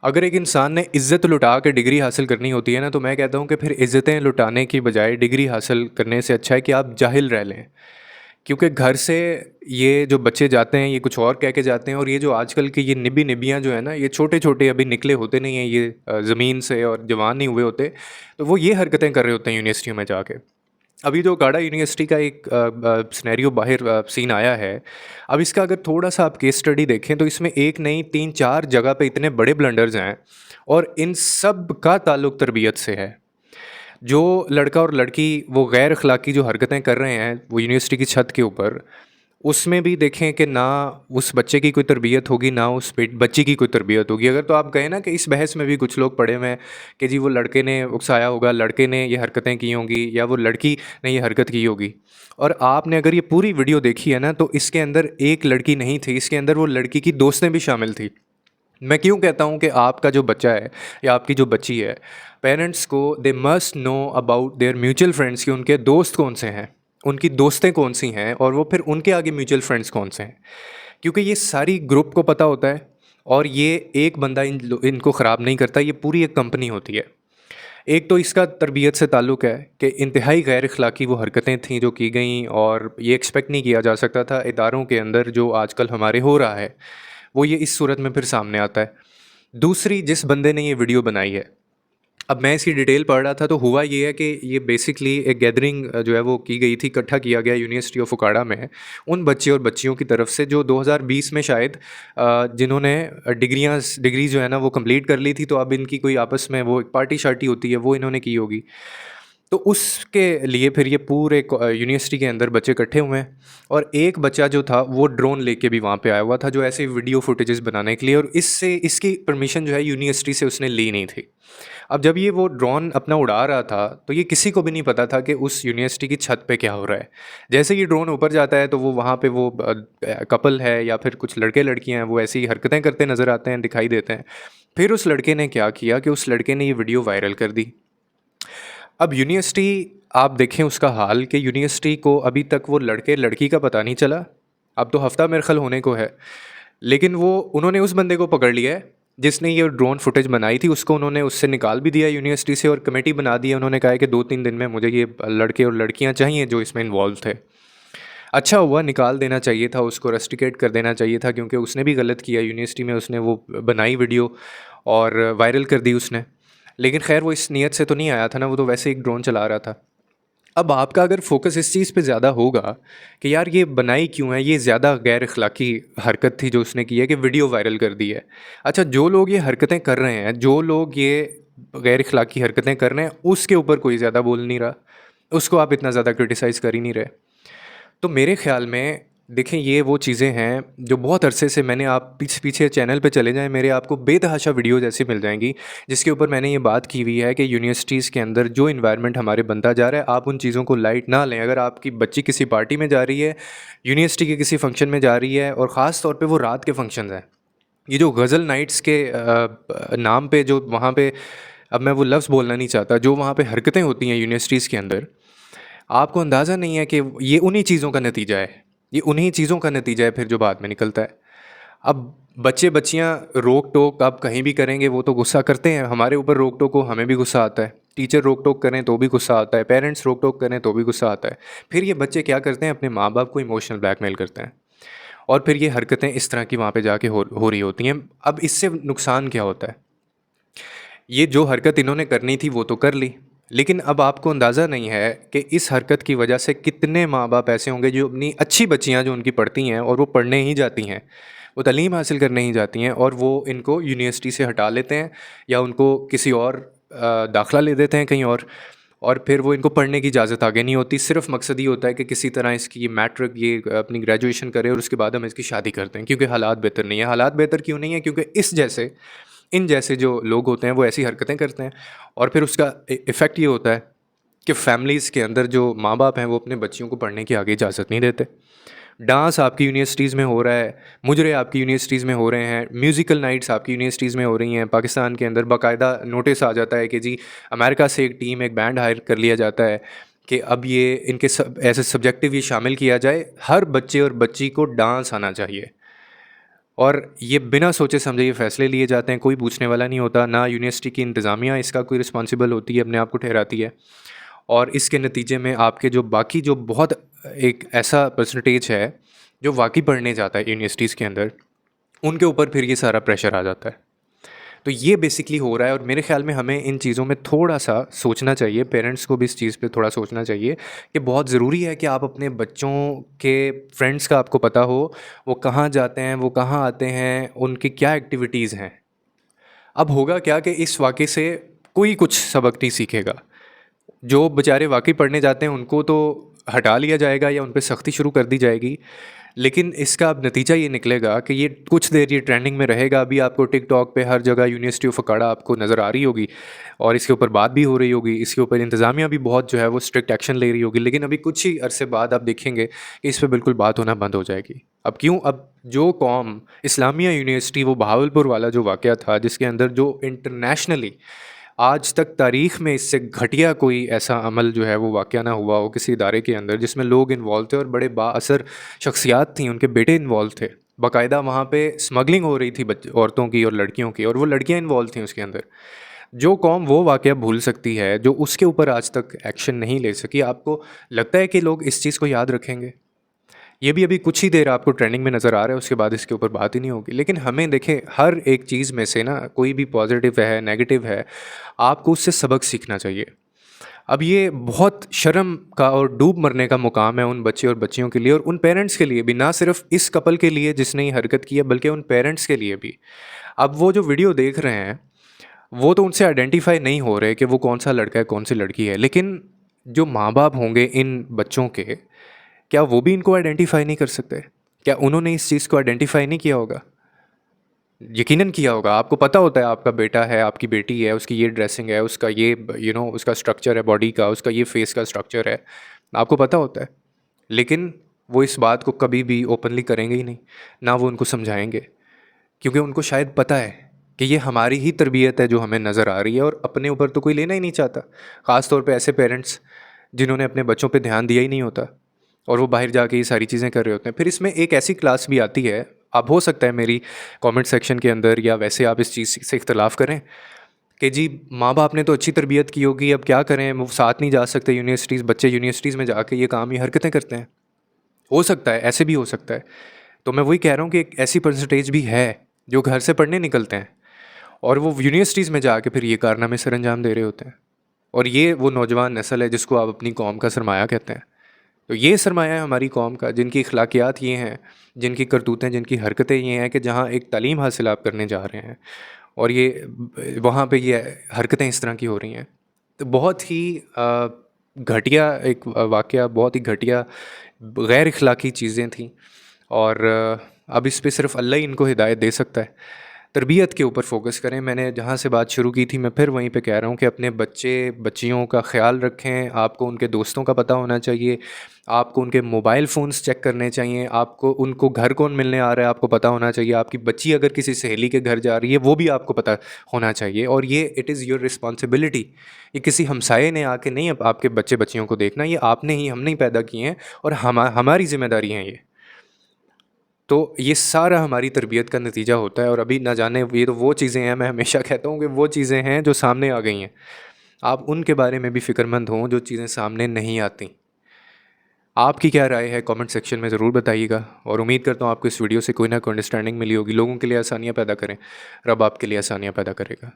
अगर एक इंसान ने इज़्ज़त लुटा के डिग्री हासिल करनी होती है ना, तो मैं कहता हूँ कि फिर इज़्ज़तें लुटाने की बजाय डिग्री हासिल करने से अच्छा है कि आप जाहिल रह लें। क्योंकि घर से ये जो बच्चे जाते हैं, ये कुछ और कह के जाते हैं, और ये जो आजकल के ये निब्बी-निब्बियाँ जो है ना, ये छोटे-छोटे अभी निकले होते नहीं हैं, ये ज़मीन से और जवान नहीं हुए होते, तो वो ये हरकतें कर रहे होते हैं यूनिवर्सिटियों में जाके। अभी जो काढ़ा यूनिवर्सिटी का एक सिनेरियो बाहर सीन आया है, अब इसका अगर थोड़ा-सा आप केस स्टडी देखें तो इसमें एक नहीं 3-4 जगह पे इतने बड़े ब्लंडर्स हैं और इन सब का ताल्लुक तरबियत से है। जो लड़का और लड़की वो गैर अखलाकी जो हरकतें कर रहे हैं वो यूनिवर्सिटी की छत के ऊपर, उसमें भी देखें कि ना उस बच्चे की कोई तरबियत होगी, ना उस बच्ची की कोई तरबियत होगी। अगर तो आप कहें ना कि इस बहस में भी कुछ लोग पड़े हुए हैं कि जी वो लड़के ने उकसाया होगा, लड़के ने ये हरकतें की होंगी या वो लड़की ने ये हरकत की होगी। और आपने अगर ये पूरी वीडियो देखी है ना, तो इसके अंदर एक लड़की नहीं थी, इसके अंदर वो लड़की की दोस्तें भी शामिल थी। मैं क्यों कहता हूँ कि आपका जो बच्चा है या आपकी जो बच्ची है, पेरेंट्स को they must know about their mutual friends कि उनके दोस्त कौन से हैं, उनकी दोस्तें कौन सी हैं और वो फिर उनके आगे म्यूचुअल फ्रेंड्स कौन से हैं। क्योंकि ये सारी ग्रुप को पता होता है और ये एक बंदा इनको ख़राब नहीं करता, ये पूरी एक कंपनी होती है। एक तो इसका तरबियत से ताल्लुक़ है कि इंतहाई गैर अखलाकी वो हरकतें थीं जो की गई, और ये एक्सपेक्ट नहीं किया जा सकता था इदारों के अंदर जो आजकल हमारे हो रहा है, वो ये इस सूरत में फिर सामने आता है। दूसरी, जिस बंदे ने ये वीडियो बनाई है, अब मैं इसकी डिटेल पढ़ रहा था तो हुआ ये है कि ये बेसिकली एक गैदरिंग जो है वो की गई थी, इकट्ठा किया गया यूनिवर्सिटी ऑफ उकाड़ा में उन बच्चे और बच्चियों की तरफ से जो 2020 में शायद जिन्होंने डिग्री जो है ना वो कंप्लीट कर ली थी, तो अब इनकी कोई आपस में वो एक पार्टी शार्टी होती है वो इन्होंने की होगी। तो उसके लिए फिर ये पूरे यूनिवर्सिटी के अंदर बच्चे इकट्ठे हुए हैं, और एक बच्चा जो था वो ड्रोन लेके भी वहाँ पे आया हुआ था जो ऐसे वीडियो फुटेजेस बनाने के लिए, और इससे इसकी परमिशन जो है यूनिवर्सिटी से उसने ली नहीं थी। अब जब ये वो ड्रोन अपना उड़ा रहा था तो ये किसी को भी नहीं पता था कि उस यूनिवर्सिटी की छत पे क्या हो रहा है। जैसे ही ड्रोन ऊपर जाता है तो वो वहाँ पे वो कपल है या फिर कुछ लड़के लड़कियाँ हैं वो ऐसी हरकतें करते नज़र आते हैं, दिखाई देते हैं। फिर उस लड़के ने क्या किया कि उस लड़के ने ये वीडियो वायरल कर दी। अब यूनिवर्सिटी, आप देखें उसका हाल कि यूनिवर्सिटी को अभी तक वो लड़के लड़की का पता नहीं चला। अब तो हफ्ता मेरे ख्याल होने को है, लेकिन वो उन्होंने उस बंदे को पकड़ लिया है जिसने ये ड्रोन फुटेज बनाई थी, उसको उन्होंने उससे निकाल भी दिया यूनिवर्सिटी से, और कमेटी बना दी है। उन्होंने कहा है कि 2-3 दिन में मुझे ये लड़के और लड़कियां चाहिए जो इसमें इन्वॉल्व थे। अच्छा हुआ, निकाल देना चाहिए था उसको, रस्टिकेट कर देना चाहिए था, क्योंकि उसने भी गलत किया। यूनिवर्सिटी में उसने वो बनाई वीडियो और वायरल कर दी उसने, लेकिन खैर वो इस नीयत से तो नहीं आया था ना, वो तो वैसे एक ड्रोन चला रहा था। अब आपका अगर फोकस इस चीज़ पे ज़्यादा होगा कि यार ये बनाई क्यों है, ये ज़्यादा गैर अखलाकी हरकत थी जो उसने की है कि वीडियो वायरल कर दी है। अच्छा, जो लोग ये हरकतें कर रहे हैं, जो लोग ये गैर अखलाकी हरकतें कर रहे हैं, उसके ऊपर कोई ज़्यादा बोल नहीं रहा, उसको आप इतना ज़्यादा क्रिटिसाइज़ कर ही नहीं रहे। तो मेरे ख़्याल में देखें, ये वो चीज़ें हैं जो बहुत अरसे से मैंने, आप पीछे चैनल पे चले जाएँ मेरे, आपको बेतहाशा वीडियोज़ ऐसी मिल जाएँगी जिसके ऊपर मैंने ये बात की हुई है कि यूनिवर्सिटीज़ के अंदर जो इन्वायरमेंट हमारे बनता जा रहा है, आप उन चीज़ों को लाइट ना लें। अगर आपकी बच्ची किसी पार्टी में जा रही है, यूनिवर्सिटी के किसी फंक्शन में जा रही है, और ख़ास तौर पे वो रात के फंक्शंस हैं, ये जो गज़ल नाइट्स के नाम पे जो वहाँ पे, अब मैं वो लफ्ज़ बोलना नहीं चाहता, जो वहाँ पे हरकतें होती हैं यूनिवर्सिटीज़ के अंदर, आपको अंदाज़ा नहीं है कि ये उन्हीं चीज़ों का नतीजा है। ये उन्हीं चीज़ों का नतीजा है फिर जो बाद में निकलता है। अब बच्चे-बच्चियाँ रोक-टोक आप कहीं भी करेंगे वो तो गुस्सा करते हैं, हमारे ऊपर रोक-टोक हो हमें भी गुस्सा आता है। टीचर रोक-टोक करें तो भी गुस्सा आता है, पेरेंट्स रोक-टोक करें तो भी गुस्सा आता है। फिर ये बच्चे क्या करते हैं, अपने माँ-बाप को इमोशनल ब्लैकमेल करते हैं, और फिर ये हरकतें इस तरह की वहाँ पे जाके हो रही होती हैं। अब इससे नुकसान क्या होता है? ये जो हरकत इन्होंने करनी थी वो तो कर ली, लेकिन अब आपको अंदाज़ा नहीं है कि इस हरकत की वजह से कितने माँ-बाप ऐसे होंगे जो अपनी अच्छी बच्चियाँ जो उनकी पढ़ती हैं और वो पढ़ने ही जाती हैं, वो तालीम हासिल करने ही जाती हैं, और वो इनको यूनिवर्सिटी से हटा लेते हैं या उनको किसी और दाखिला ले देते हैं कहीं और फिर वो इनको पढ़ने की इजाज़त आगे नहीं होती। सिर्फ़ मकसद ये होता है कि किसी तरह इसकी ये मैट्रिक, ये अपनी ग्रेजुएशन करे और उसके बाद हम इसकी शादी करते हैं, क्योंकि हालात बेहतर नहीं है। हालात बेहतर क्यों नहीं है? क्योंकि इन जैसे जो लोग होते हैं वो ऐसी हरकतें करते हैं, और फिर उसका इफ़ेक्ट ये होता है कि फैमिलीज़ के अंदर जो माँ बाप हैं वो अपने बच्चियों को पढ़ने की आगे इजाज़त नहीं देते। डांस आपकी यूनिवर्सिटीज़ में हो रहा है, मुजरे आपकी यूनिवर्सिटीज़ में हो रहे हैं, म्यूज़िकल नाइट्स आपकी यूनिवर्सिटीज़ में हो रही हैं। पाकिस्तान के अंदर बाकायदा नोटिस आ जाता है कि जी अमेरिका से एक टीम, एक बैंड हायर कर लिया जाता है कि अब ये इनके ऐसे सब्जेक्टिव ये शामिल किया जाए, हर बच्चे और बच्ची को डांस आना चाहिए। और ये बिना सोचे समझे ये फ़ैसले लिए जाते हैं, कोई पूछने वाला नहीं होता, ना यूनिवर्सिटी की इंतज़ामिया इसका कोई रिस्पॉन्सिबल होती है, अपने आप को ठहराती है। और इसके नतीजे में आपके जो बाकी जो बहुत एक ऐसा परसेंटेज है, जो वाक़ई पढ़ने जाता है यूनिवर्सिटीज़ के अंदर, उनके ऊपर फिर ये सारा प्रेशर आ जाता है। तो ये बेसिकली हो रहा है और मेरे ख़्याल में हमें इन चीज़ों में थोड़ा-सा सोचना चाहिए, पेरेंट्स को भी इस चीज़ पे थोड़ा सोचना चाहिए कि बहुत ज़रूरी है कि आप अपने बच्चों के फ्रेंड्स का आपको पता हो, वो कहाँ जाते हैं, वो कहाँ आते हैं, उनकी क्या एक्टिविटीज़ हैं। अब होगा क्या कि इस वाक़ये से कोई कुछ सबक नहीं सीखेगा। जो बेचारे वाक़ई पढ़ने जाते हैं उनको तो हटा लिया जाएगा या उन पे सख्ती शुरू कर दी जाएगी। लेकिन इसका अब नतीजा ये निकलेगा कि ये कुछ देर ये ट्रेंडिंग में रहेगा। अभी आपको टिकटॉक पे हर जगह यूनिवर्सिटी ऑफ अखाड़ा आपको नज़र आ रही होगी और इसके ऊपर बात भी हो रही होगी। इसके ऊपर इंतज़ामिया भी बहुत जो है वो स्ट्रिक्ट एक्शन ले रही होगी। लेकिन अभी कुछ ही अरसे बाद आप देखेंगे कि इस पे बिल्कुल बात होना बंद हो जाएगी। अब क्यों? अब जो कौम इस्लामिया यूनिवर्सिटी, वो बहावलपुर वाला जो वाक़या था जिसके अंदर जो इंटरनेशनली आज तक तारीख़ में इससे घटिया कोई ऐसा अमल जो है वो वाक़या ना हुआ हो किसी इदारे के अंदर जिसमें लोग इन्वॉल्व थे और बड़े बाअसर शख्सियात थीं, उनके बेटे इन्वॉल्व थे। बाकायदा वहाँ पे स्मगलिंग हो रही थी औरतों की और लड़कियों की, और वो लड़कियाँ इन्वॉल्व थीं उसके अंदर। जो कौम वो वाक़या भूल सकती है, जो उसके ऊपर आज तक एक्शन नहीं ले सकी, आपको लगता है कि लोग इस चीज़ को याद रखेंगे? ये भी अभी कुछ ही देर आपको ट्रेंडिंग में नज़र आ रहा है, उसके बाद इसके ऊपर बात ही नहीं होगी। लेकिन हमें देखें, हर एक चीज़ में से ना कोई भी पॉजिटिव है, नेगेटिव है, आपको उससे सबक सीखना चाहिए। अब ये बहुत शर्म का और डूब मरने का मुकाम है उन बच्चे और बच्चियों के लिए और उन पेरेंट्स के लिए भी, ना सिर्फ इस कपल के लिए जिसने ये हरकत की है, बल्कि उन पेरेंट्स के लिए भी। अब वो जो वीडियो देख रहे हैं, वो तो उनसे आइडेंटिफ़ाई नहीं हो रहे कि वो कौन-सा लड़का है, कौन-सी लड़की है। लेकिन जो माँ-बाप होंगे इन बच्चों के, क्या वो भी इनको आइडेंटिफ़ाई नहीं कर सकते? क्या उन्होंने इस चीज़ को आइडेंटिफ़ाई नहीं किया होगा? यकीनन किया होगा। आपको पता होता है आपका बेटा है, आपकी बेटी है, उसकी ये ड्रेसिंग है, उसका ये उसका स्ट्रक्चर है बॉडी का, उसका ये फेस का स्ट्रक्चर है, आपको पता होता है। लेकिन वो इस बात को कभी भी ओपनली करेंगे ही नहीं, ना वो उनको समझाएँगे, क्योंकि उनको शायद पता है कि ये हमारी ही तरबियत है जो हमें नज़र आ रही है और अपने ऊपर तो कोई लेना ही नहीं चाहता। ख़ास तौर पे ऐसे पेरेंट्स जिन्होंने अपने बच्चों पे ध्यान दिया ही नहीं होता और वो बाहर जाके ये सारी चीज़ें कर रहे होते हैं। फिर इसमें एक ऐसी क्लास भी आती है, अब हो सकता है मेरी कमेंट सेक्शन के अंदर या वैसे आप इस चीज़ से इख्तलाफ करें कि जी माँ-बाप ने तो अच्छी तरबियत की होगी, अब क्या करें, वो साथ नहीं जा सकते यूनिवर्सिटीज़, बच्चे यूनिवर्सिटीज़ में जाके ये काम, ये हरकतें करते हैं। हो सकता है, ऐसे भी हो सकता है। तो मैं वही कह रहा हूँ कि एक ऐसी परसेंटेज भी है जो घर से पढ़ने निकलते हैं और वो यूनिवर्सिटीज़ में जाके फिर ये कारनामे सरअंजाम दे रहे होते हैं। और ये वो नौजवान नस्ल है जिसको आप अपनी कौम का सरमाया कहते हैं। तो ये सरमाया है हमारी कौम का, जिनकी अखलाकियात ये हैं, जिनकी करतूतें, जिनकी हरकतें ये हैं कि जहाँ एक तालीम हासिल आप करने जा रहे हैं और ये वहाँ पे ये हरकतें इस तरह की हो रही हैं। तो बहुत ही घटिया एक वाक़या, बहुत ही घटिया गैर अखलाकी चीज़ें थीं और अब इस पे सिर्फ़ अल्लाह ही इनको हिदायत दे सकता है। तरबियत के ऊपर फ़ोकस करें। मैंने जहाँ से बात शुरू की थी, मैं फिर वहीं पे कह रहा हूँ कि अपने बच्चियों का ख़्याल रखें। आपको उनके दोस्तों का पता होना चाहिए, आपको उनके मोबाइल फ़ोन्स चेक करने चाहिए, आपको उनको घर कौन मिलने आ रहा है आपको पता होना चाहिए, आपकी बच्ची अगर किसी सहेली के घर जा रही है वो भी आपको पता होना चाहिए। और ये इट इज़ योर रिस्पॉन्सिबिलिटी। ये किसी हमसाये ने आके नहीं अब आपके बच्चे बच्चियों को देखना, ये आपने ही, हमने ही पैदा किए हैं और हमारी ज़िम्मेदारी है ये। तो ये सारा हमारी तरबियत का नतीजा होता है और अभी ना जाने ये तो वो चीज़ें हैं, मैं हमेशा कहता हूँ कि वो चीज़ें हैं जो सामने आ गई हैं। आप उनके बारे में भी फ़िक्रमंद हों जो चीज़ें सामने नहीं आती। आपकी क्या राय है कमेंट सेक्शन में ज़रूर बताइएगा और उम्मीद करता हूँ आपको इस वीडियो से कोई ना कोई अंडरस्टैंडिंग मिली होगी। लोगों के लिए आसानियाँ पैदा करें, रब आपके लिए आसानियाँ पैदा करेगा।